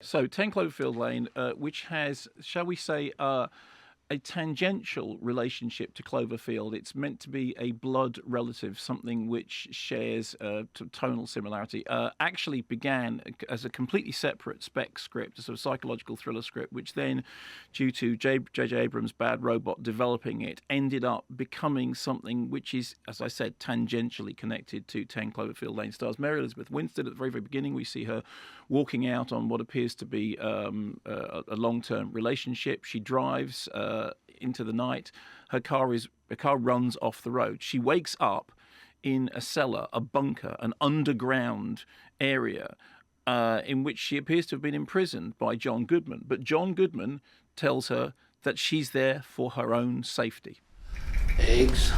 So 10 Cloverfield Lane, which has, shall we say, a tangential relationship to Cloverfield. It's meant to be a blood relative, something which shares tonal similarity. Actually began as a completely separate spec script, a sort of psychological thriller script, which then, due to J.J. Abrams' Bad Robot developing it, ended up becoming something which is, as I said, tangentially connected to 10 Cloverfield Lane. Stars Mary Elizabeth Winstead at the very, very beginning. We see her walking out on what appears to be a long-term relationship. She drives into the night. Her car runs off the road. She wakes up in a cellar, a bunker, an underground area in which she appears to have been imprisoned by John Goodman. But John Goodman tells her that she's there for her own safety. Eggs.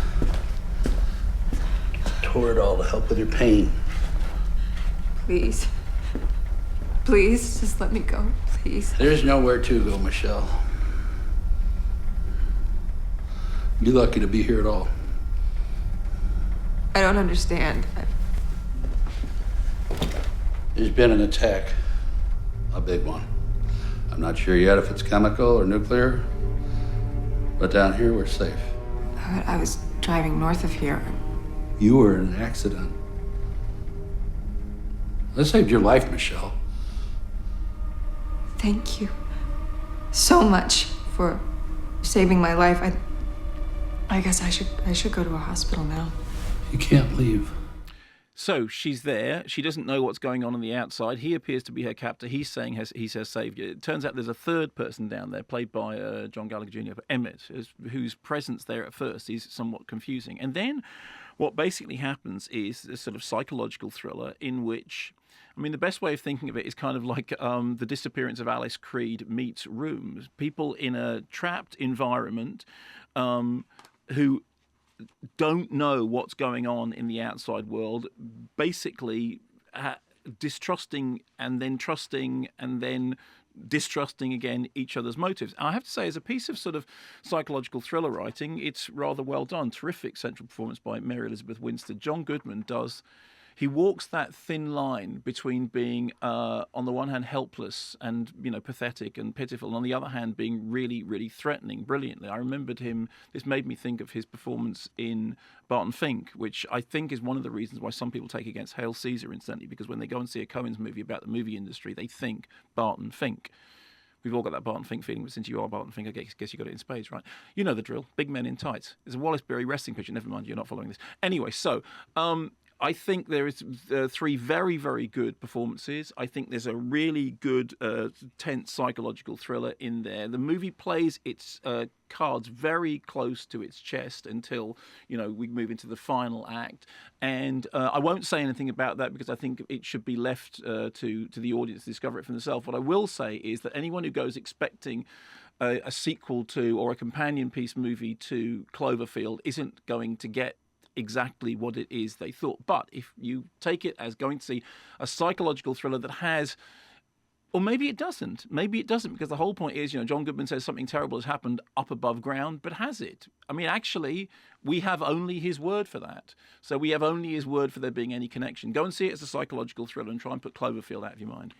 Toradol to help with your pain. Please. Please, just let me go, please. There's nowhere to go, Michelle. You're lucky to be here at all. I don't understand. There's been an attack. A big one. I'm not sure yet if it's chemical or nuclear, but down here we're safe. I was driving north of here. You were in an accident. That saved your life, Michelle. Thank you so much for saving my life. I guess I should go to a hospital now. You can't leave. So she's there. She doesn't know what's going on the outside. He appears to be her captor. He's saying he's her savior. It turns out there's a third person down there, played by John Gallagher Jr., Emmett, whose presence there at first is somewhat confusing. And then what basically happens is a sort of psychological thriller in which, I mean, the best way of thinking of it is kind of like the disappearance of Alice Creed meets Rooms. People in a trapped environment who don't know what's going on in the outside world, basically distrusting and then trusting and then distrusting again each other's motives. I have to say, as a piece of sort of psychological thriller writing, it's rather well done. Terrific central performance by Mary Elizabeth Winstead. John Goodman he walks that thin line between being, on the one hand, helpless and, pathetic and pitiful, and on the other hand, being really, really threatening brilliantly. I remembered him, this made me think of his performance in Barton Fink, which I think is one of the reasons why some people take against Hail Caesar, incidentally, because when they go and see a Coen's movie about the movie industry, they think Barton Fink. We've all got that Barton Fink feeling, but since you are Barton Fink, I guess you got it in spades, right? You know the drill. Big men in tights. There's a Wallace Berry wrestling picture. Never mind, you're not following this. Anyway, so I think there is three very, very good performances. I think there's a really good, tense psychological thriller in there. The movie plays its cards very close to its chest until, we move into the final act. And I won't say anything about that because I think it should be left to the audience to discover it for themselves. What I will say is that anyone who goes expecting a sequel to or a companion piece movie to Cloverfield isn't going to get exactly what it is they thought. But if you take it as going to see a psychological thriller that has, or maybe it doesn't, because the whole point is, John Goodman says something terrible has happened up above ground, but has it? I mean, actually, we have only his word for that. So we have only his word for there being any connection. Go and see it as a psychological thriller and try and put Cloverfield out of your mind.